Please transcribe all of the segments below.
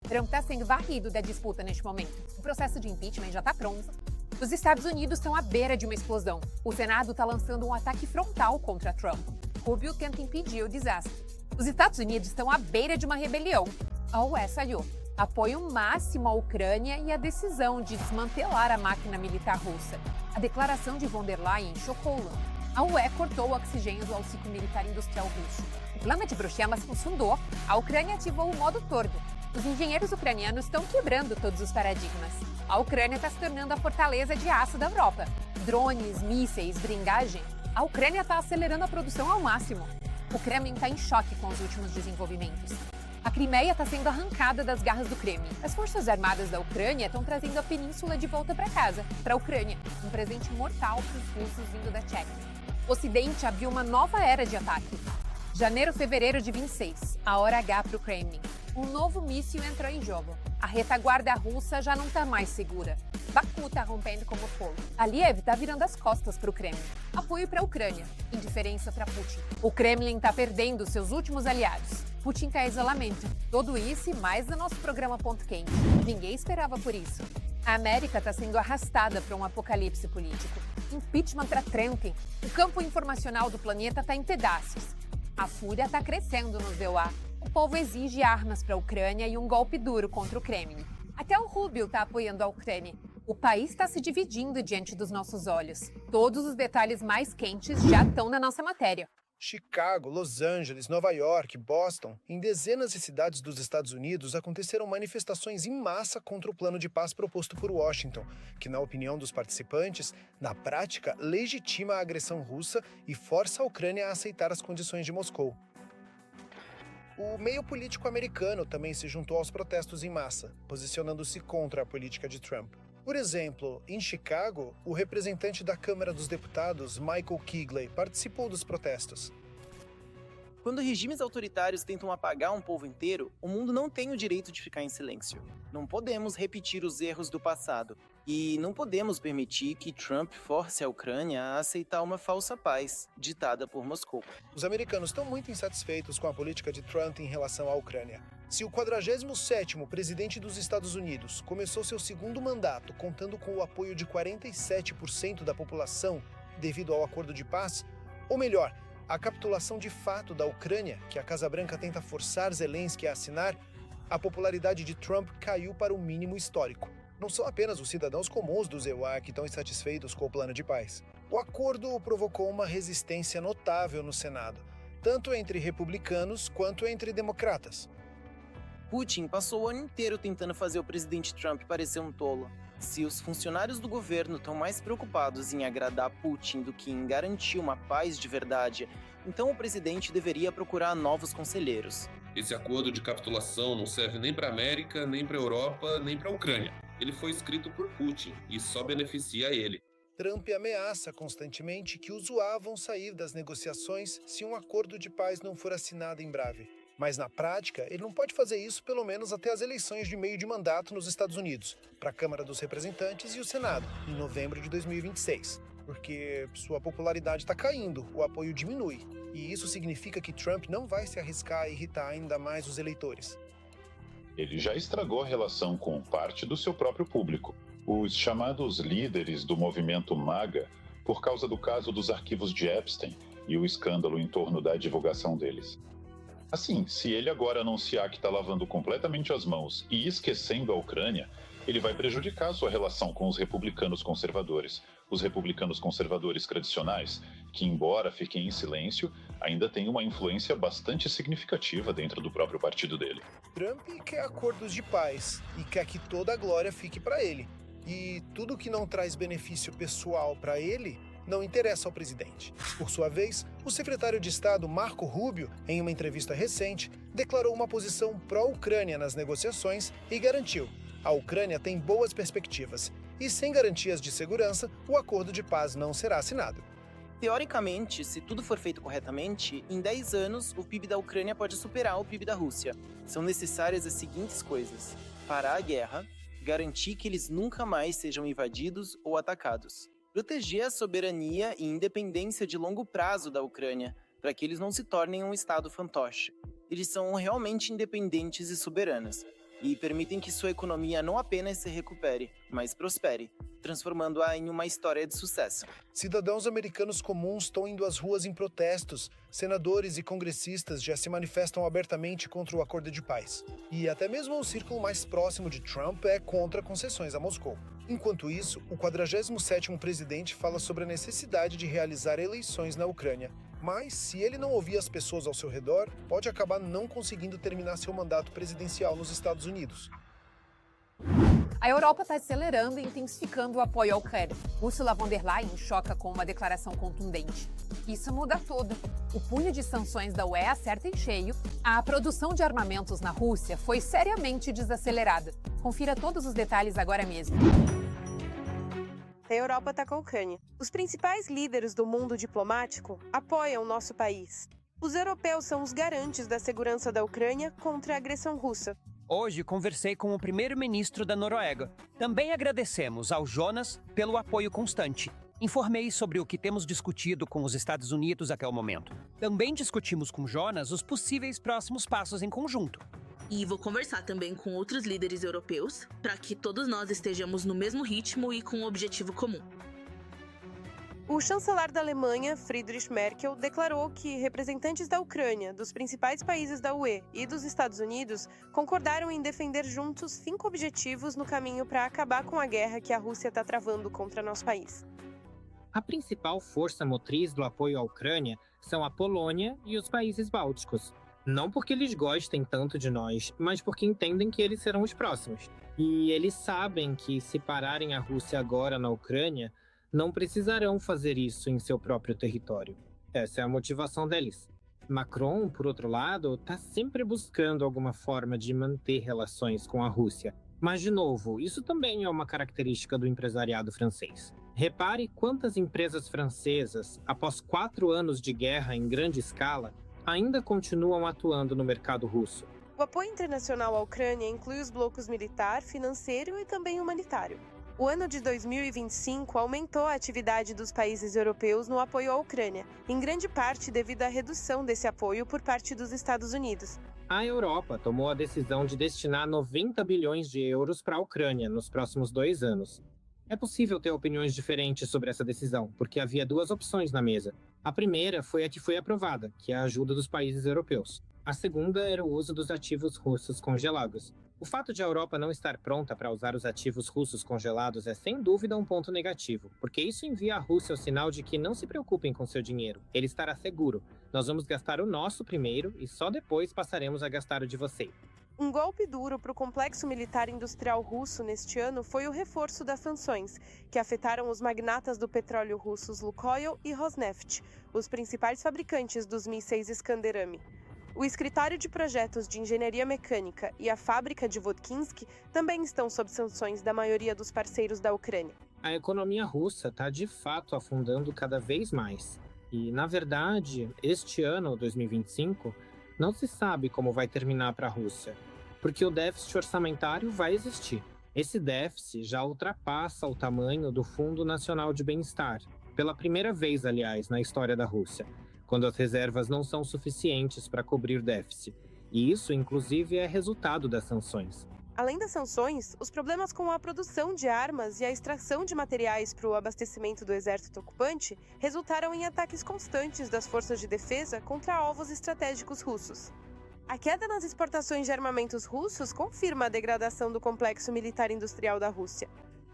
Trump está sendo varrido da disputa neste momento. O processo de impeachment já está pronto. Os Estados Unidos estão à beira de uma explosão. O Senado está lançando um ataque frontal contra Trump. Rubio tenta impedir o desastre. Os Estados Unidos estão à beira de uma rebelião. A UE saliou apoio máximo à Ucrânia e a decisão de desmantelar a máquina militar russa. A declaração de von der Leyen chocou-la. A UE cortou o oxigênio do ciclo militar industrial russo. O plano de Bruxelas fundou. A Ucrânia ativou o modo tordo. Os engenheiros ucranianos estão quebrando todos os paradigmas. A Ucrânia está se tornando a fortaleza de aço da Europa. Drones, mísseis, blindagem. A Ucrânia está acelerando a produção ao máximo. O Kremlin está em choque com os últimos desenvolvimentos. A Crimeia está sendo arrancada das garras do Kremlin. As forças armadas da Ucrânia estão trazendo a península de volta para casa, para a Ucrânia. Um presente mortal para os russos vindo da Tchequia. O Ocidente abriu uma nova era de ataque. Janeiro-fevereiro de 26, a hora H para o Kremlin. Um novo míssil entrou em jogo. A retaguarda russa já não está mais segura. Baku está rompendo como fogo. Aliyev está virando as costas para o Kremlin. Apoio para a Ucrânia, indiferença para Putin. O Kremlin está perdendo seus últimos aliados. Putin está em isolamento. Tudo isso e mais no nosso programa Ponto Quente. Ninguém esperava por isso. A América está sendo arrastada para um apocalipse político. Impeachment para Trump. O campo informacional do planeta está em pedaços. A fúria está crescendo nos EUA. O povo exige armas para a Ucrânia e um golpe duro contra o Kremlin. Até o Rubio está apoiando a Ucrânia. O país está se dividindo diante dos nossos olhos. Todos os detalhes mais quentes já estão na nossa matéria. Chicago, Los Angeles, Nova York, Boston, em dezenas de cidades dos Estados Unidos aconteceram manifestações em massa contra o plano de paz proposto por Washington, que, na opinião dos participantes, na prática, legitima a agressão russa e força a Ucrânia a aceitar as condições de Moscou. O meio político americano também se juntou aos protestos em massa, posicionando-se contra a política de Trump. Por exemplo, em Chicago, o representante da Câmara dos Deputados, Michael Quigley, participou dos protestos. Quando regimes autoritários tentam apagar um povo inteiro, o mundo não tem o direito de ficar em silêncio. Não podemos repetir os erros do passado. E não podemos permitir que Trump force a Ucrânia a aceitar uma falsa paz, ditada por Moscou. Os americanos estão muito insatisfeitos com a política de Trump em relação à Ucrânia. Se o 47º presidente dos Estados Unidos começou seu segundo mandato contando com o apoio de 47% da população devido ao acordo de paz, ou melhor, a capitulação de fato da Ucrânia, que a Casa Branca tenta forçar Zelensky a assinar, a popularidade de Trump caiu para o mínimo histórico. Não são apenas os cidadãos comuns dos EUA que estão insatisfeitos com o plano de paz. O acordo provocou uma resistência notável no Senado, tanto entre republicanos quanto entre democratas. Putin passou o ano inteiro tentando fazer o presidente Trump parecer um tolo. Se os funcionários do governo estão mais preocupados em agradar Putin do que em garantir uma paz de verdade, então o presidente deveria procurar novos conselheiros. Esse acordo de capitulação não serve nem para a América, nem para a Europa, nem para a Ucrânia. Ele foi escrito por Putin e só beneficia ele. Trump ameaça constantemente que os UA vão sair das negociações se um acordo de paz não for assinado em breve. Mas na prática, ele não pode fazer isso pelo menos até as eleições de meio de mandato nos Estados Unidos, para a Câmara dos Representantes e o Senado, em novembro de 2026. Porque sua popularidade está caindo, o apoio diminui. E isso significa que Trump não vai se arriscar a irritar ainda mais os eleitores. Ele já estragou a relação com parte do seu próprio público, os chamados líderes do movimento MAGA, por causa do caso dos arquivos de Epstein e o escândalo em torno da divulgação deles. Assim, se ele agora anunciar que está lavando completamente as mãos e esquecendo a Ucrânia, ele vai prejudicar sua relação com os republicanos conservadores. Os republicanos conservadores tradicionais, que embora fiquem em silêncio, ainda têm uma influência bastante significativa dentro do próprio partido dele. Trump quer acordos de paz e quer que toda a glória fique para ele. E tudo que não traz benefício pessoal para ele não interessa ao presidente. Por sua vez, o secretário de Estado Marco Rubio, em uma entrevista recente, declarou uma posição pró-Ucrânia nas negociações e garantiu: a Ucrânia tem boas perspectivas e, sem garantias de segurança, o acordo de paz não será assinado. Teoricamente, se tudo for feito corretamente, em 10 anos o PIB da Ucrânia pode superar o PIB da Rússia. São necessárias as seguintes coisas: parar a guerra, garantir que eles nunca mais sejam invadidos ou atacados, proteger a soberania e independência de longo prazo da Ucrânia, para que eles não se tornem um estado fantoche. Eles são realmente independentes e soberanos. e permitem que sua economia não apenas se recupere, mas prospere, transformando-a em uma história de sucesso. Cidadãos americanos comuns estão indo às ruas em protestos. Senadores e congressistas já se manifestam abertamente contra o acordo de paz. E até mesmo o círculo mais próximo de Trump é contra concessões a Moscou. Enquanto isso, o 47º presidente fala sobre a necessidade de realizar eleições na Ucrânia. Mas, se ele não ouvir as pessoas ao seu redor, pode acabar não conseguindo terminar seu mandato presidencial nos Estados Unidos. A Europa está acelerando e intensificando o apoio à Ucrânia. Ursula von der Leyen choca com uma declaração contundente. Isso muda tudo. O punho de sanções da UE acerta em cheio. A produção de armamentos na Rússia foi seriamente desacelerada. Confira todos os detalhes agora mesmo. A Europa está com a Ucrânia. Os principais líderes do mundo diplomático apoiam nosso país. Os europeus são os garantes da segurança da Ucrânia contra a agressão russa. Hoje conversei com o primeiro-ministro da Noruega. Também agradecemos ao Jonas pelo apoio constante. Informei sobre o que temos discutido com os Estados Unidos até o momento. Também discutimos com Jonas os possíveis próximos passos em conjunto. E vou conversar também com outros líderes europeus para que todos nós estejamos no mesmo ritmo e com um objetivo comum. O chanceler da Alemanha, Friedrich Merkel, declarou que representantes da Ucrânia, dos principais países da UE e dos Estados Unidos concordaram em defender juntos 5 objetivos no caminho para acabar com a guerra que a Rússia está travando contra nosso país. A principal força motriz do apoio à Ucrânia são a Polônia e os países bálticos. Não porque eles gostem tanto de nós, mas porque entendem que eles serão os próximos. E eles sabem que se pararem a Rússia agora na Ucrânia, não precisarão fazer isso em seu próprio território. Essa é a motivação deles. Macron, por outro lado, está sempre buscando alguma forma de manter relações com a Rússia. Mas, de novo, isso também é uma característica do empresariado francês. Repare quantas empresas francesas, após 4 anos de guerra em grande escala, ainda continuam atuando no mercado russo. O apoio internacional à Ucrânia inclui os blocos militar, financeiro e também humanitário. O ano de 2025 aumentou a atividade dos países europeus no apoio à Ucrânia, em grande parte devido à redução desse apoio por parte dos Estados Unidos. A Europa tomou a decisão de destinar 90 bilhões de euros para a Ucrânia nos próximos 2 anos. É possível ter opiniões diferentes sobre essa decisão, porque havia 2 opções na mesa. A primeira foi a que foi aprovada, que é a ajuda dos países europeus. A segunda era o uso dos ativos russos congelados. O fato de a Europa não estar pronta para usar os ativos russos congelados é sem dúvida um ponto negativo, porque isso envia à Rússia o sinal de que não se preocupem com seu dinheiro, ele estará seguro. Nós vamos gastar o nosso primeiro e só depois passaremos a gastar o de vocês. Um golpe duro para o complexo militar industrial russo neste ano foi o reforço das sanções, que afetaram os magnatas do petróleo russos Lukoil e Rosneft, os principais fabricantes dos mísseis Iskander-M. O escritório de projetos de engenharia mecânica e a fábrica de Votkинsk também estão sob sanções da maioria dos parceiros da Ucrânia. A economia russa está de fato afundando cada vez mais. E, na verdade, este ano, 2025, não se sabe como vai terminar para a Rússia, porque o déficit orçamentário vai existir. Esse déficit já ultrapassa o tamanho do Fundo Nacional de Bem-Estar, pela primeira vez, aliás, na história da Rússia, quando as reservas não são suficientes para cobrir déficit. E isso, inclusive, é resultado das sanções. Além das sanções, os problemas com a produção de armas e a extração de materiais para o abastecimento do exército ocupante resultaram em ataques constantes das forças de defesa contra alvos estratégicos russos. A queda nas exportações de armamentos russos confirma a degradação do complexo militar industrial da Rússia.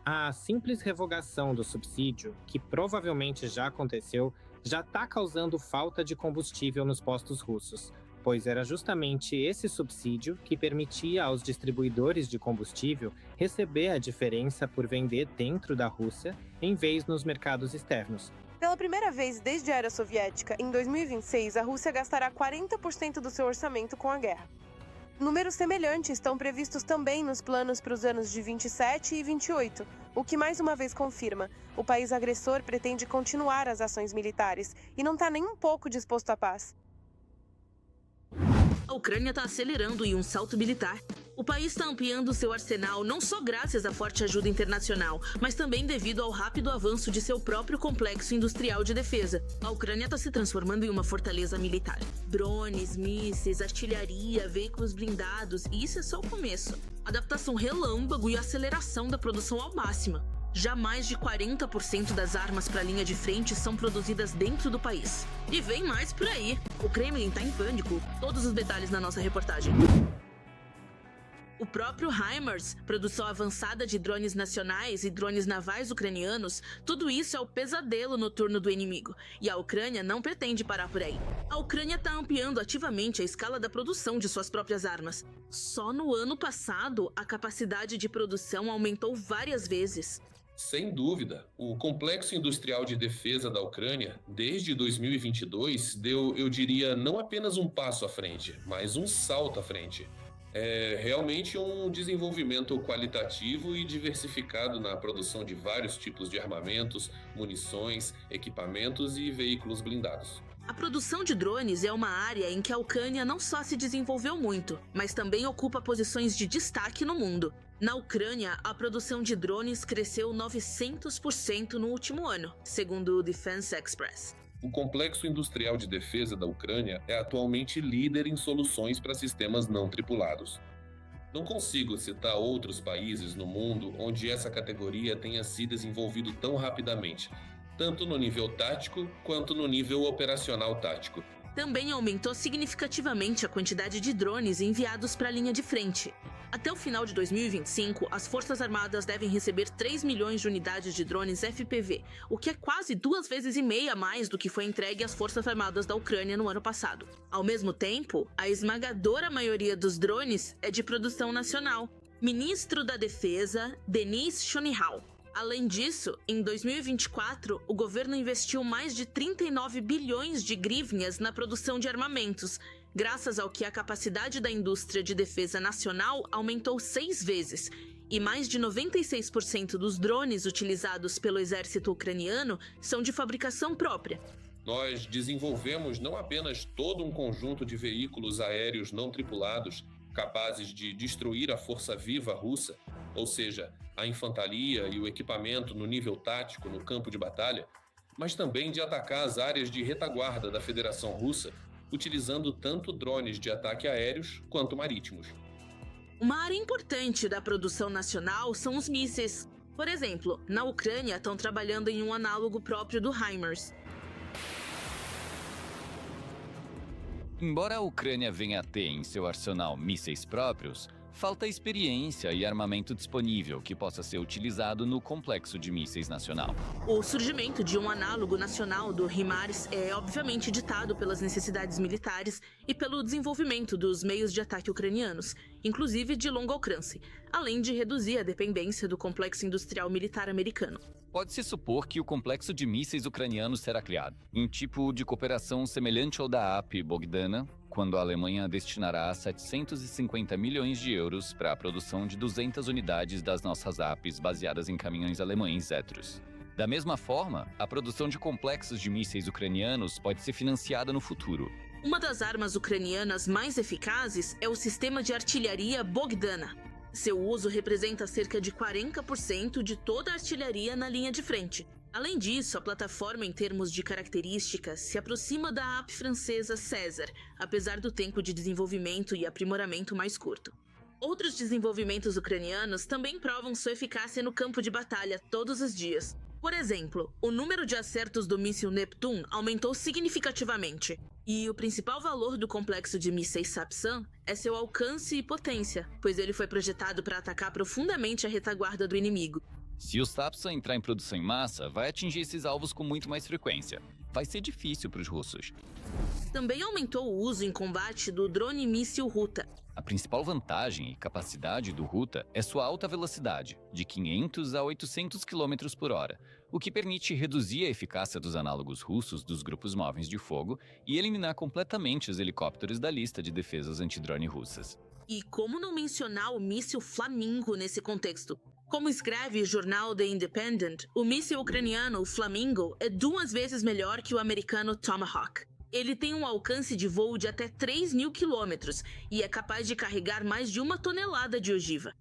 A simples revogação do subsídio, que provavelmente já aconteceu, já está causando falta de combustível nos postos russos, pois era justamente esse subsídio que permitia aos distribuidores de combustível receber a diferença por vender dentro da Rússia, em vez nos mercados externos. Pela primeira vez desde a era soviética, em 2026, a Rússia gastará 40% do seu orçamento com a guerra. Números semelhantes estão previstos também nos planos para os anos de 27 e 28, o que mais uma vez confirma: o país agressor pretende continuar as ações militares e não está nem um pouco disposto à paz. A Ucrânia está acelerando em um salto militar. O país está ampliando seu arsenal não só graças à forte ajuda internacional, mas também devido ao rápido avanço de seu próprio complexo industrial de defesa. A Ucrânia está se transformando em uma fortaleza militar. Drones, mísseis, artilharia, veículos blindados, e isso é só o começo. Adaptação relâmpago e aceleração da produção ao máximo. Já mais de 40% das armas para a linha de frente são produzidas dentro do país. E vem mais por aí. O Kremlin está em pânico. Todos os detalhes na nossa reportagem. O próprio HIMARS, produção avançada de drones nacionais e drones navais ucranianos, tudo isso é o pesadelo noturno do inimigo. E a Ucrânia não pretende parar por aí. A Ucrânia está ampliando ativamente a escala da produção de suas próprias armas. Só no ano passado, a capacidade de produção aumentou várias vezes. Sem dúvida, o complexo industrial de defesa da Ucrânia, desde 2022, deu, eu diria, não apenas um passo à frente, mas um salto à frente. É realmente um desenvolvimento qualitativo e diversificado na produção de vários tipos de armamentos, munições, equipamentos e veículos blindados. A produção de drones é uma área em que a Ucrânia não só se desenvolveu muito, mas também ocupa posições de destaque no mundo. Na Ucrânia, a produção de drones cresceu 900% no último ano, segundo o Defense Express. O complexo industrial de defesa da Ucrânia é atualmente líder em soluções para sistemas não tripulados. Não consigo citar outros países no mundo onde essa categoria tenha se desenvolvido tão rapidamente, tanto no nível tático quanto no nível operacional tático. Também aumentou significativamente a quantidade de drones enviados para a linha de frente. Até o final de 2025, as Forças Armadas devem receber 3 milhões de unidades de drones FPV, o que é quase 2,5 vezes mais do que foi entregue às Forças Armadas da Ucrânia no ano passado. Ao mesmo tempo, a esmagadora maioria dos drones é de produção nacional. Ministro da Defesa, Denis Shmyhal. Além disso, em 2024, o governo investiu mais de 39 bilhões de hryvnias na produção de armamentos, graças ao que a capacidade da indústria de defesa nacional aumentou 6 vezes, e mais de 96% dos drones utilizados pelo exército ucraniano são de fabricação própria. Nós desenvolvemos não apenas todo um conjunto de veículos aéreos não tripulados capazes de destruir a força viva russa, ou seja, a infantaria e o equipamento no nível tático no campo de batalha, mas também de atacar as áreas de retaguarda da Federação Russa, utilizando tanto drones de ataque aéreos quanto marítimos. Uma área importante da produção nacional são os mísseis. Por exemplo, na Ucrânia estão trabalhando em um análogo próprio do HIMARS. Embora a Ucrânia venha a ter em seu arsenal mísseis próprios, falta experiência e armamento disponível que possa ser utilizado no complexo de mísseis nacional. O surgimento de um análogo nacional do HIMARS é obviamente ditado pelas necessidades militares e pelo desenvolvimento dos meios de ataque ucranianos, inclusive de longo alcance, além de reduzir a dependência do complexo industrial militar americano. Pode-se supor que o complexo de mísseis ucranianos será criado, um tipo de cooperação semelhante ao da AP Bogdana, quando a Alemanha destinará 750 milhões de euros para a produção de 200 unidades das nossas APs baseadas em caminhões alemães Zetros. Da mesma forma, a produção de complexos de mísseis ucranianos pode ser financiada no futuro. Uma das armas ucranianas mais eficazes é o sistema de artilharia Bogdana. Seu uso representa cerca de 40% de toda a artilharia na linha de frente. Além disso, a plataforma em termos de características se aproxima da AP francesa César, apesar do tempo de desenvolvimento e aprimoramento mais curto. Outros desenvolvimentos ucranianos também provam sua eficácia no campo de batalha todos os dias. Por exemplo, o número de acertos do míssil Neptune aumentou significativamente. E o principal valor do complexo de mísseis Sapsan é seu alcance e potência, pois ele foi projetado para atacar profundamente a retaguarda do inimigo. Se o Sapsan entrar em produção em massa, vai atingir esses alvos com muito mais frequência. Vai ser difícil para os russos. Também aumentou o uso em combate do drone míssil Ruta. A principal vantagem e capacidade do Ruta é sua alta velocidade, de 500 a 800 km por hora, o que permite reduzir a eficácia dos análogos russos dos grupos móveis de fogo e eliminar completamente os helicópteros da lista de defesas antidrone russas. E como não mencionar o míssil Flamingo nesse contexto? Como escreve o jornal The Independent, o míssil ucraniano Flamingo é 2 vezes melhor que o americano Tomahawk. Ele tem um alcance de voo de até 3.000 quilômetros e é capaz de carregar mais de 1 tonelada de ogiva.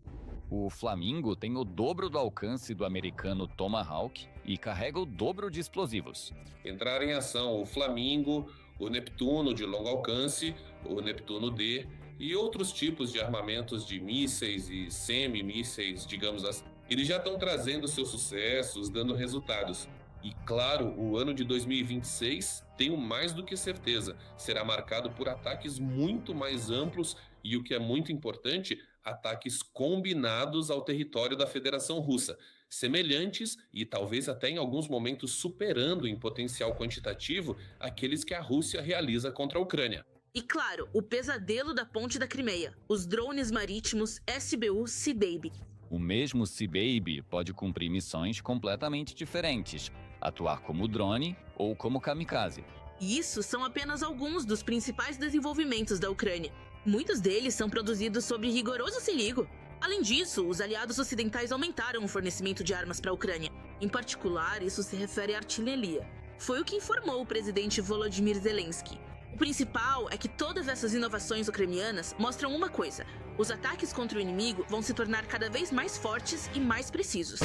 O Flamingo tem o dobro do alcance do americano Tomahawk e carrega o dobro de explosivos. Entraram em ação o Flamingo, o Neptuno de longo alcance, o Neptuno D e outros tipos de armamentos de mísseis e semi-mísseis, digamos assim. Eles já estão trazendo seus sucessos, dando resultados. E claro, o ano de 2026, tenho mais do que certeza, será marcado por ataques muito mais amplos e, o que é muito importante, ataques combinados ao território da Federação Russa, semelhantes e talvez até em alguns momentos superando em potencial quantitativo aqueles que a Rússia realiza contra a Ucrânia. E claro, o pesadelo da ponte da Crimeia, os drones marítimos SBU Sea Baby. O mesmo Sea Baby pode cumprir missões completamente diferentes, atuar como drone ou como kamikaze. E isso são apenas alguns dos principais desenvolvimentos da Ucrânia. Muitos deles são produzidos sob rigoroso seligo. Além disso, os aliados ocidentais aumentaram o fornecimento de armas para a Ucrânia. Em particular, isso se refere à artilharia. Foi o que informou o presidente Volodymyr Zelensky. O principal é que todas essas inovações ucranianas mostram uma coisa: os ataques contra o inimigo vão se tornar cada vez mais fortes e mais precisos.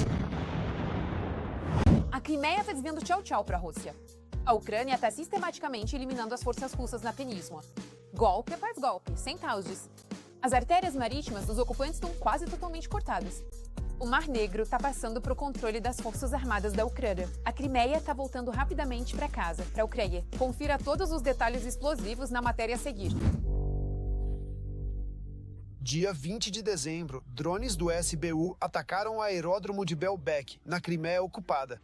A Crimeia está dizendo tchau-tchau para a Rússia. A Ucrânia está sistematicamente eliminando as forças russas na península. Golpe após golpe, sem tauges. As artérias marítimas dos ocupantes estão quase totalmente cortadas. O Mar Negro está passando para o controle das forças armadas da Ucrânia. A Crimeia está voltando rapidamente para casa, para a Ucrânia. Confira todos os detalhes explosivos na matéria a seguir. Dia 20 de dezembro, drones do SBU atacaram o aeródromo de Belbek, na Crimeia ocupada.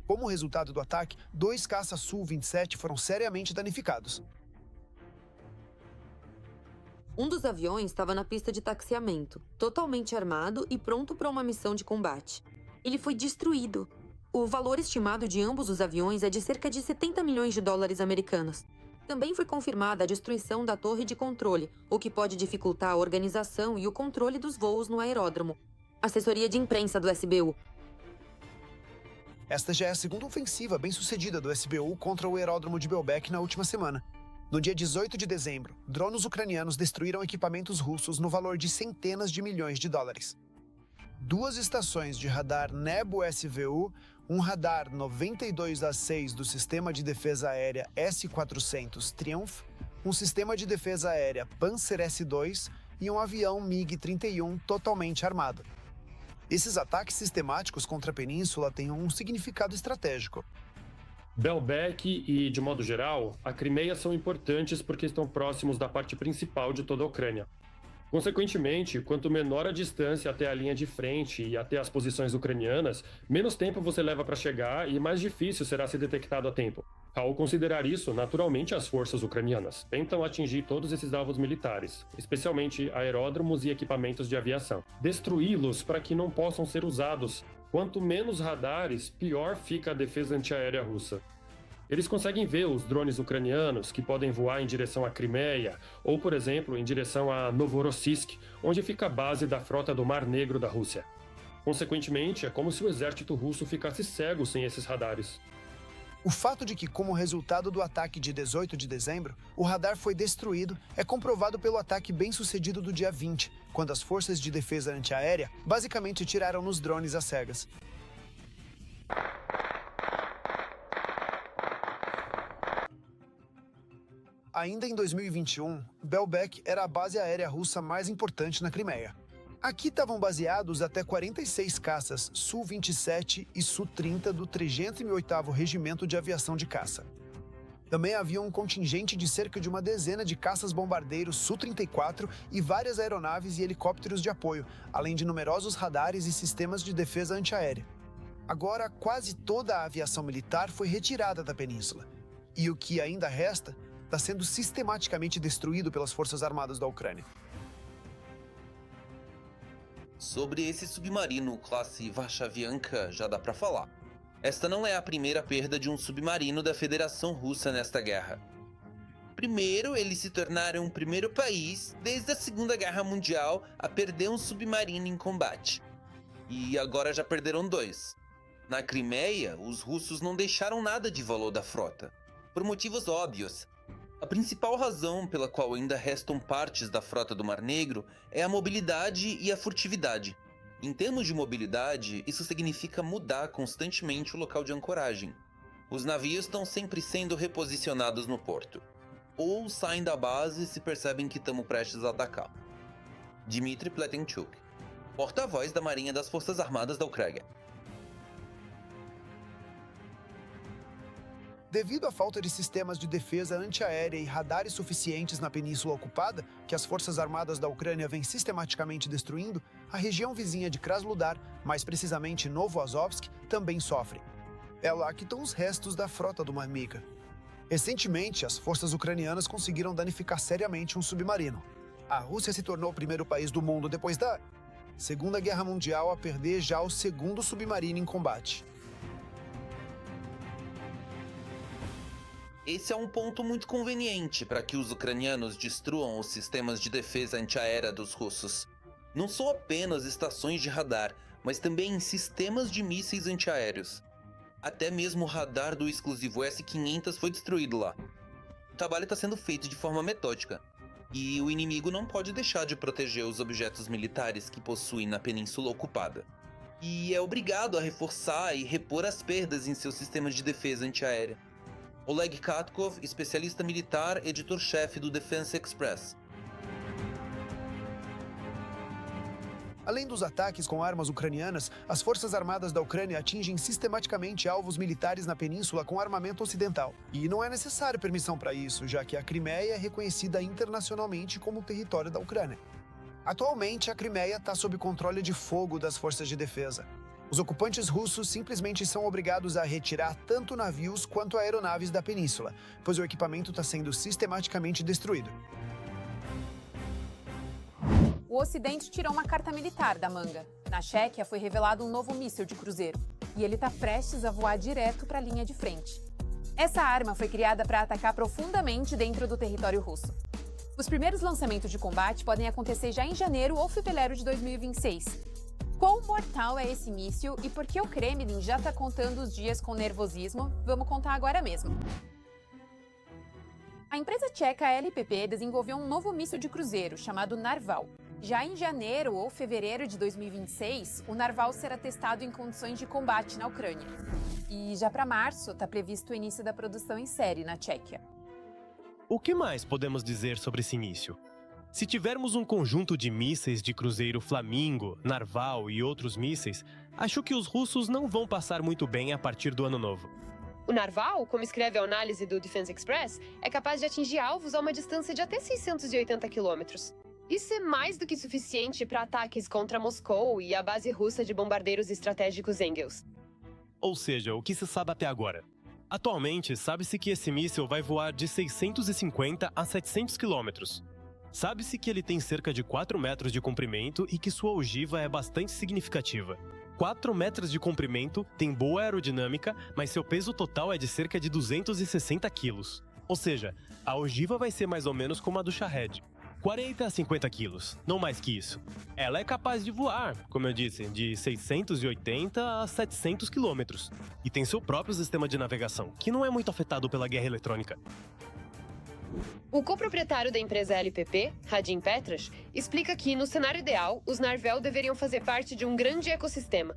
Como resultado do ataque, 2 caças Su-27 foram seriamente danificados. Um dos aviões estava na pista de taxiamento, totalmente armado e pronto para uma missão de combate. Ele foi destruído. O valor estimado de ambos os aviões é de cerca de 70 milhões de dólares americanos. Também foi confirmada a destruição da torre de controle, o que pode dificultar a organização e o controle dos voos no aeródromo. Assessoria de imprensa do SBU. Esta já é a segunda ofensiva bem-sucedida do SBU contra o aeródromo de Belbek na última semana. No dia 18 de dezembro, drones ucranianos destruíram equipamentos russos no valor de centenas de milhões de dólares. 2 estações de radar Nebo-SVU, um radar 92A6 do Sistema de Defesa Aérea S-400 Triumph, um sistema de defesa aérea Panzer S-2 e um avião MiG-31 totalmente armado. Esses ataques sistemáticos contra a península têm um significado estratégico. Belbek e, de modo geral, a Crimeia são importantes porque estão próximos da parte principal de toda a Ucrânia. Consequentemente, quanto menor a distância até a linha de frente e até as posições ucranianas, menos tempo você leva para chegar e mais difícil será ser detectado a tempo. Ao considerar isso, naturalmente as forças ucranianas tentam atingir todos esses alvos militares, especialmente aeródromos e equipamentos de aviação. Destruí-los para que não possam ser usados. Quanto menos radares, pior fica a defesa antiaérea russa. Eles conseguem ver os drones ucranianos que podem voar em direção à Crimeia ou, por exemplo, em direção a Novorossiysk, onde fica a base da frota do Mar Negro da Rússia. Consequentemente, é como se o exército russo ficasse cego sem esses radares. O fato de que, como resultado do ataque de 18 de dezembro, o radar foi destruído é comprovado pelo ataque bem-sucedido do dia 20, quando as forças de defesa antiaérea basicamente tiraram nos drones às cegas. Ainda em 2021, Belbek era a base aérea russa mais importante na Crimeia. Aqui estavam baseados até 46 caças Su-27 e Su-30 do 308º Regimento de Aviação de Caça. Também havia um contingente de cerca de uma dezena de caças-bombardeiros Su-34 e várias aeronaves e helicópteros de apoio, além de numerosos radares e sistemas de defesa antiaérea. Agora, quase toda a aviação militar foi retirada da península. E o que ainda resta está sendo sistematicamente destruído pelas forças armadas da Ucrânia. Sobre esse submarino classe Varshavianka já dá para falar. Esta não é a primeira perda de um submarino da Federação Russa nesta guerra. Primeiro, eles se tornaram o primeiro país desde a Segunda Guerra Mundial a perder um submarino em combate. E agora já perderam 2. Na Crimeia, os russos não deixaram nada de valor da frota. Por motivos óbvios, A principal razão pela qual ainda restam partes da frota do Mar Negro é a mobilidade e a furtividade. Em termos de mobilidade, isso significa mudar constantemente o local de ancoragem. Os navios estão sempre sendo reposicionados no porto, ou saem da base se percebem que estamos prestes a atacar. Dmitry Pletenchuk, porta-voz da Marinha das Forças Armadas da Ucrânia. Devido à falta de sistemas de defesa antiaérea e radares suficientes na Península Ocupada, que as Forças Armadas da Ucrânia vêm sistematicamente destruindo, a região vizinha de Krasnodar, mais precisamente Novoazovsk, também sofre. É lá que estão os restos da frota do Marmika. Recentemente, as forças ucranianas conseguiram danificar seriamente um submarino. A Rússia se tornou o primeiro país do mundo depois da Segunda Guerra Mundial a perder já o segundo submarino em combate. Esse é um ponto muito conveniente para que os ucranianos destruam os sistemas de defesa antiaérea dos russos. Não são apenas estações de radar, mas também sistemas de mísseis antiaéreos. Até mesmo o radar do exclusivo S-500 foi destruído lá. O trabalho está sendo feito de forma metódica, e o inimigo não pode deixar de proteger os objetos militares que possui na Península Ocupada. E é obrigado a reforçar e repor as perdas em seus sistemas de defesa antiaérea. Oleg Katkov, especialista militar, editor-chefe do Defense Express. Além dos ataques com armas ucranianas, as Forças Armadas da Ucrânia atingem sistematicamente alvos militares na península com armamento ocidental. E não é necessário permissão para isso, já que a Crimeia é reconhecida internacionalmente como território da Ucrânia. Atualmente, a Crimeia está sob controle de fogo das forças de defesa. Os ocupantes russos simplesmente são obrigados a retirar tanto navios quanto aeronaves da península, pois o equipamento está sendo sistematicamente destruído. O Ocidente tirou uma carta militar da manga. Na Chequia foi revelado um novo míssil de cruzeiro, e ele está prestes a voar direto para a linha de frente. Essa arma foi criada para atacar profundamente dentro do território russo. Os primeiros lançamentos de combate podem acontecer já em janeiro ou fevereiro de 2026. Quão mortal é esse míssil e por que o Kremlin já está contando os dias com nervosismo? Vamos contar agora mesmo. A empresa tcheca LPP desenvolveu um novo míssil de cruzeiro chamado Narval. Já em janeiro ou fevereiro de 2026, o Narval será testado em condições de combate na Ucrânia. E já para março está previsto o início da produção em série na Tchequia. O que mais podemos dizer sobre esse míssil? Se tivermos um conjunto de mísseis de cruzeiro Flamingo, Narval e outros mísseis, acho que os russos não vão passar muito bem a partir do ano novo. O Narval, como escreve a análise do Defense Express, é capaz de atingir alvos a uma distância de até 680 quilômetros. Isso é mais do que suficiente para ataques contra Moscou e a base russa de bombardeiros estratégicos Engels. Ou seja, o que se sabe até agora? Atualmente, sabe-se que esse míssil vai voar de 650 a 700 quilômetros. Sabe-se que ele tem cerca de 4 metros de comprimento e que sua ogiva é bastante significativa. 4 metros de comprimento, tem boa aerodinâmica, mas seu peso total é de cerca de 260 quilos. Ou seja, a ogiva vai ser mais ou menos como a do Shahed. 40 a 50 quilos, não mais que isso. Ela é capaz de voar, como eu disse, de 680 a 700 quilômetros. E tem seu próprio sistema de navegação, que não é muito afetado pela guerra eletrônica. O coproprietário da empresa LPP, Radim Petras, explica que, no cenário ideal, os Narval deveriam fazer parte de um grande ecossistema.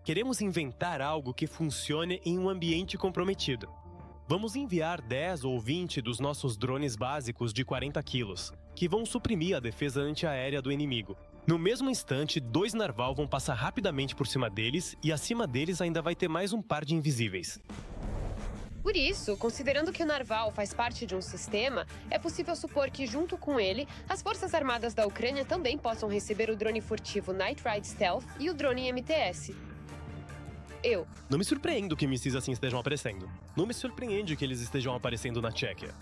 Queremos inventar algo que funcione em um ambiente comprometido. Vamos enviar 10 ou 20 dos nossos drones básicos de 40 quilos, que vão suprimir a defesa antiaérea do inimigo. No mesmo instante, 2 Narval vão passar rapidamente por cima deles e acima deles ainda vai ter mais um par de invisíveis. Por isso, considerando que o Narval faz parte de um sistema, é possível supor que, junto com ele, as Forças Armadas da Ucrânia também possam receber o drone furtivo Night Ride Stealth e o drone MTS. Não me surpreendo que mísseis assim estejam aparecendo. Não me surpreende que eles estejam aparecendo na Tchequia.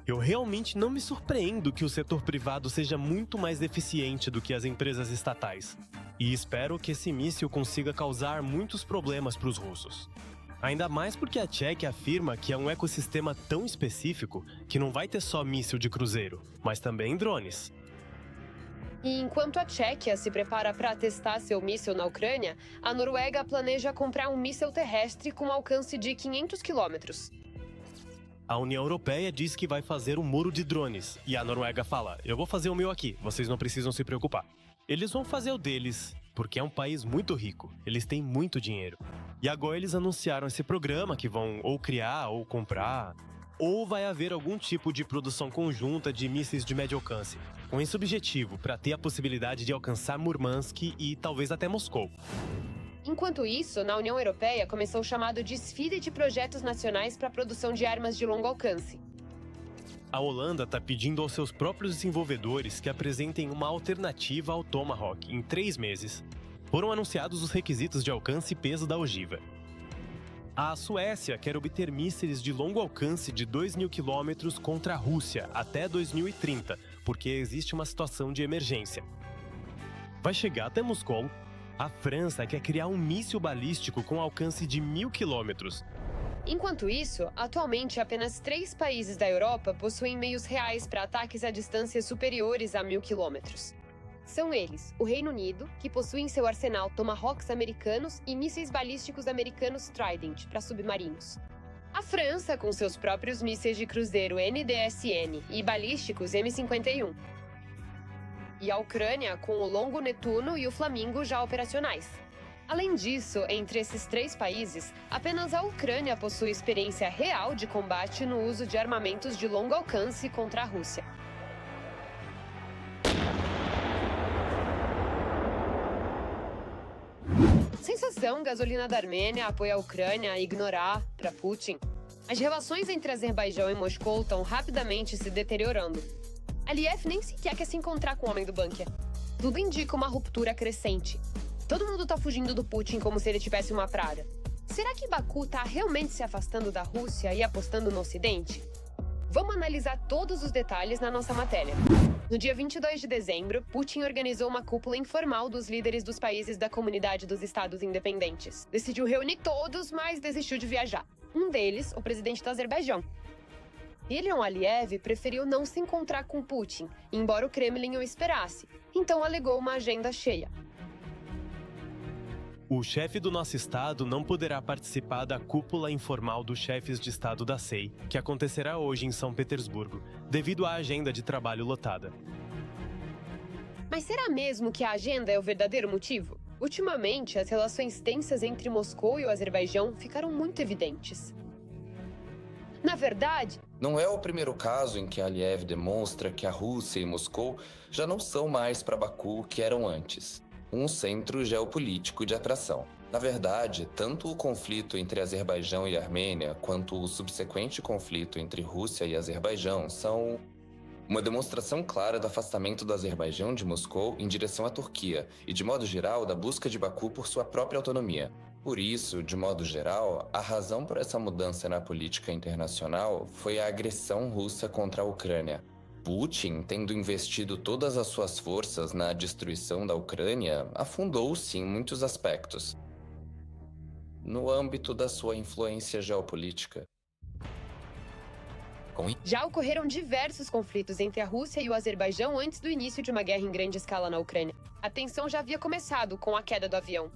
Eu realmente não me surpreendo que o setor privado seja muito mais eficiente do que as empresas estatais. E espero que esse míssil consiga causar muitos problemas para os russos. Ainda mais porque a Tchequia afirma que é um ecossistema tão específico que não vai ter só míssil de cruzeiro, mas também drones. E enquanto a Tchequia se prepara para testar seu míssil na Ucrânia, a Noruega planeja comprar um míssil terrestre com alcance de 500 quilômetros. A União Europeia diz que vai fazer um muro de drones, e a Noruega fala: eu vou fazer o meu aqui, vocês não precisam se preocupar. Eles vão fazer o deles, porque é um país muito rico, eles têm muito dinheiro. E agora eles anunciaram esse programa que vão ou criar ou comprar, ou vai haver algum tipo de produção conjunta de mísseis de médio alcance, com esse objetivo, para ter a possibilidade de alcançar Murmansk e talvez até Moscou. Enquanto isso, na União Europeia começou o chamado Desfile de Projetos Nacionais para a Produção de Armas de Longo Alcance. A Holanda está pedindo aos seus próprios desenvolvedores que apresentem uma alternativa ao Tomahawk em 3 meses. Foram anunciados os requisitos de alcance e peso da ogiva. A Suécia quer obter mísseis de longo alcance de 2.000 quilômetros contra a Rússia até 2030, porque existe uma situação de emergência. Vai chegar até Moscou. A França quer criar um míssil balístico com alcance de 1.000 quilômetros. Enquanto isso, atualmente apenas 3 países da Europa possuem meios reais para ataques a distâncias superiores a 1.000 quilômetros. São eles, o Reino Unido, que possui em seu arsenal Tomahawks americanos e mísseis balísticos americanos Trident para submarinos. A França, com seus próprios mísseis de cruzeiro NDSN e balísticos M51. E a Ucrânia, com o Longo Netuno e o Flamingo já operacionais. Além disso, entre esses 3 países, apenas a Ucrânia possui experiência real de combate no uso de armamentos de longo alcance contra a Rússia. Sensação, gasolina da Armênia apoia a Ucrânia a ignorar para Putin. As relações entre Azerbaijão e Moscou estão rapidamente se deteriorando. Aliyev nem sequer quer se encontrar com o homem do bunker. Tudo indica uma ruptura crescente. Todo mundo tá fugindo do Putin como se ele tivesse uma praga. Será que Baku tá realmente se afastando da Rússia e apostando no Ocidente? Vamos analisar todos os detalhes na nossa matéria. No dia 22 de dezembro, Putin organizou uma cúpula informal dos líderes dos países da Comunidade dos Estados Independentes. Decidiu reunir todos, mas desistiu de viajar. Um deles, o presidente do Azerbaijão. Ilyam Aliyev preferiu não se encontrar com Putin, embora o Kremlin o esperasse. Então alegou uma agenda cheia. O chefe do nosso estado não poderá participar da cúpula informal dos chefes de estado da SEI, que acontecerá hoje em São Petersburgo, devido à agenda de trabalho lotada. Mas será mesmo que a agenda é o verdadeiro motivo? Ultimamente, as relações tensas entre Moscou e o Azerbaijão ficaram muito evidentes. Na verdade, não é o primeiro caso em que Aliyev demonstra que a Rússia e Moscou já não são mais para Baku o que eram antes, um centro geopolítico de atração. Na verdade, tanto o conflito entre Azerbaijão e Armênia, quanto o subsequente conflito entre Rússia e Azerbaijão são uma demonstração clara do afastamento do Azerbaijão de Moscou em direção à Turquia e, de modo geral, da busca de Baku por sua própria autonomia. Por isso, de modo geral, a razão por essa mudança na política internacional foi a agressão russa contra a Ucrânia. Putin, tendo investido todas as suas forças na destruição da Ucrânia, afundou-se em muitos aspectos, no âmbito da sua influência geopolítica. Já ocorreram diversos conflitos entre a Rússia e o Azerbaijão antes do início de uma guerra em grande escala na Ucrânia. A tensão já havia começado com a queda do avião.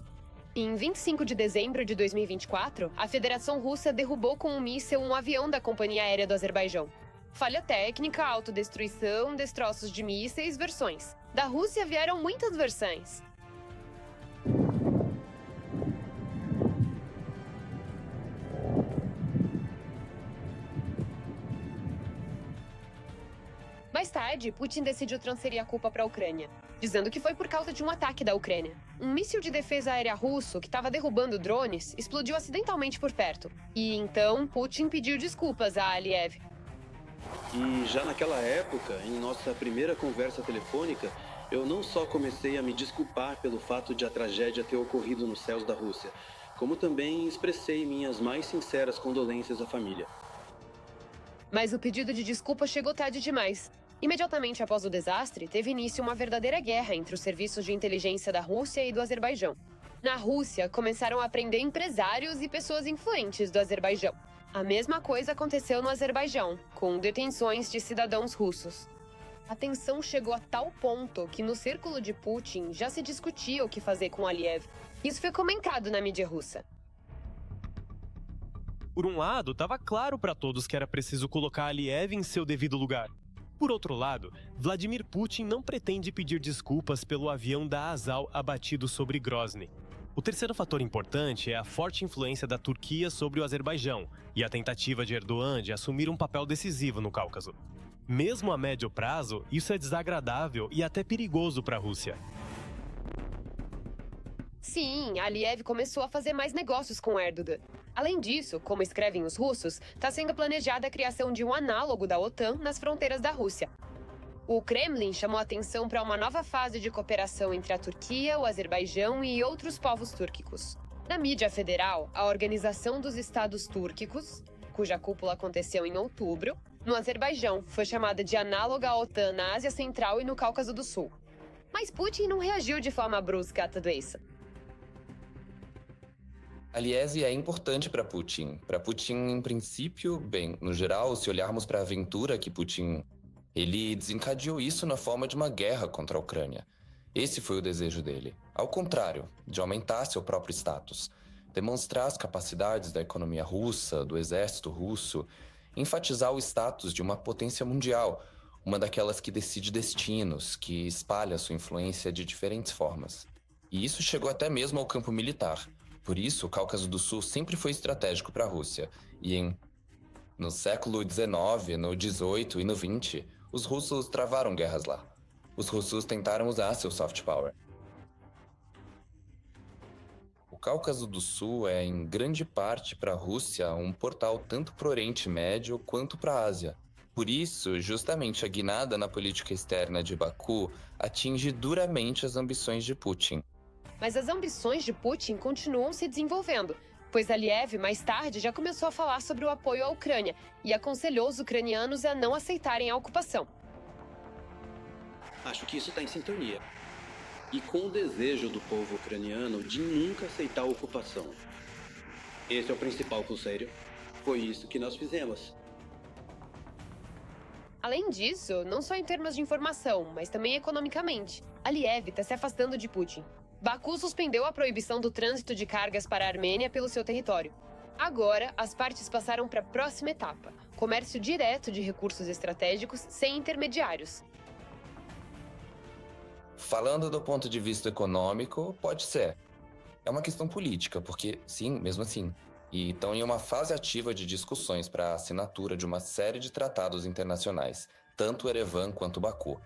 Em 25 de dezembro de 2024, a Federação Russa derrubou com um míssil um avião da Companhia Aérea do Azerbaijão. Falha técnica, autodestruição, destroços de mísseis, versões. Da Rússia vieram muitas versões. Mais tarde, Putin decidiu transferir a culpa para a Ucrânia, dizendo que foi por causa de um ataque da Ucrânia. Um míssil de defesa aérea russo que estava derrubando drones explodiu acidentalmente por perto. E então, Putin pediu desculpas a Aliyev. E já naquela época, em nossa primeira conversa telefônica, eu não só comecei a me desculpar pelo fato de a tragédia ter ocorrido nos céus da Rússia, como também expressei minhas mais sinceras condolências à família. Mas o pedido de desculpa chegou tarde demais. Imediatamente após o desastre, teve início uma verdadeira guerra entre os serviços de inteligência da Rússia e do Azerbaijão. Na Rússia, começaram a prender empresários e pessoas influentes do Azerbaijão. A mesma coisa aconteceu no Azerbaijão, com detenções de cidadãos russos. A tensão chegou a tal ponto que no círculo de Putin já se discutia o que fazer com Aliyev. Isso foi comentado na mídia russa. Por um lado, estava claro para todos que era preciso colocar Aliyev em seu devido lugar. Por outro lado, Vladimir Putin não pretende pedir desculpas pelo avião da Azal abatido sobre Grozny. O terceiro fator importante é a forte influência da Turquia sobre o Azerbaijão e a tentativa de Erdogan de assumir um papel decisivo no Cáucaso. Mesmo a médio prazo, isso é desagradável e até perigoso para a Rússia. Sim, Aliyev começou a fazer mais negócios com Erdogan. Além disso, como escrevem os russos, está sendo planejada a criação de um análogo da OTAN nas fronteiras da Rússia. O Kremlin chamou atenção para uma nova fase de cooperação entre a Turquia, o Azerbaijão e outros povos túrquicos. Na mídia federal, a Organização dos Estados Túrquicos, cuja cúpula aconteceu em outubro, no Azerbaijão, foi chamada de análoga à OTAN na Ásia Central e no Cáucaso do Sul. Mas Putin não reagiu de forma brusca a tudo isso. Aliyev é importante para Putin. Para Putin, em princípio, bem, no geral, se olharmos para a aventura que Putin... Ele desencadeou isso na forma de uma guerra contra a Ucrânia. Esse foi o desejo dele. Ao contrário, de aumentar seu próprio status, demonstrar as capacidades da economia russa, do exército russo, enfatizar o status de uma potência mundial, uma daquelas que decide destinos, que espalha sua influência de diferentes formas. E isso chegou até mesmo ao campo militar. Por isso, o Cáucaso do Sul sempre foi estratégico para a Rússia. E no século XIX, no XVIII e no XX, os russos travaram guerras lá. Os russos tentaram usar seu soft power. O Cáucaso do Sul é, em grande parte para a Rússia, um portal tanto para o Oriente Médio quanto para a Ásia. Por isso, justamente a guinada na política externa de Baku atinge duramente as ambições de Putin. Mas as ambições de Putin continuam se desenvolvendo, pois Aliyev, mais tarde, já começou a falar sobre o apoio à Ucrânia e aconselhou os ucranianos a não aceitarem a ocupação. Acho que isso está em sintonia. E com o desejo do povo ucraniano de nunca aceitar a ocupação. Esse é o principal conselho. Foi isso que nós fizemos. Além disso, não só em termos de informação, mas também economicamente, Aliyev está se afastando de Putin. Baku suspendeu a proibição do trânsito de cargas para a Armênia pelo seu território. Agora, as partes passaram para a próxima etapa: comércio direto de recursos estratégicos sem intermediários. Falando do ponto de vista econômico, pode ser. É uma questão política, porque, sim, mesmo assim. E estão em uma fase ativa de discussões para a assinatura de uma série de tratados internacionais, tanto Erevan quanto Baku.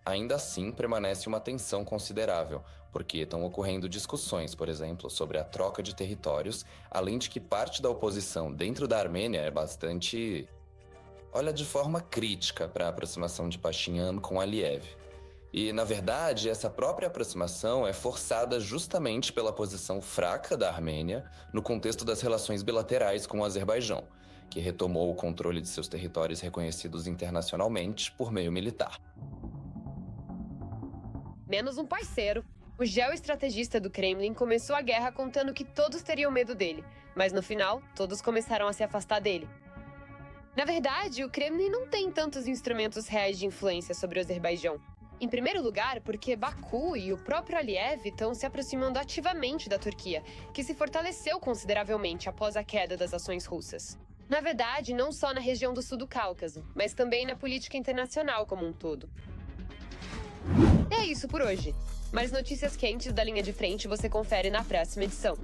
Ainda assim, permanece uma tensão considerável, porque estão ocorrendo discussões, por exemplo, sobre a troca de territórios, além de que parte da oposição dentro da Armênia é bastante... olha de forma crítica para a aproximação de Pashinyan com Aliyev. E, na verdade, essa própria aproximação é forçada justamente pela posição fraca da Armênia no contexto das relações bilaterais com o Azerbaijão, que retomou o controle de seus territórios reconhecidos internacionalmente por meio militar. Menos um parceiro. O geoestrategista do Kremlin começou a guerra contando que todos teriam medo dele, mas no final, todos começaram a se afastar dele. Na verdade, o Kremlin não tem tantos instrumentos reais de influência sobre o Azerbaijão. Em primeiro lugar, porque Baku e o próprio Aliyev estão se aproximando ativamente da Turquia, que se fortaleceu consideravelmente após a queda das ações russas. Na verdade, não só na região do sul do Cáucaso, mas também na política internacional como um todo. É isso por hoje. Mais notícias quentes da linha de frente você confere na próxima edição.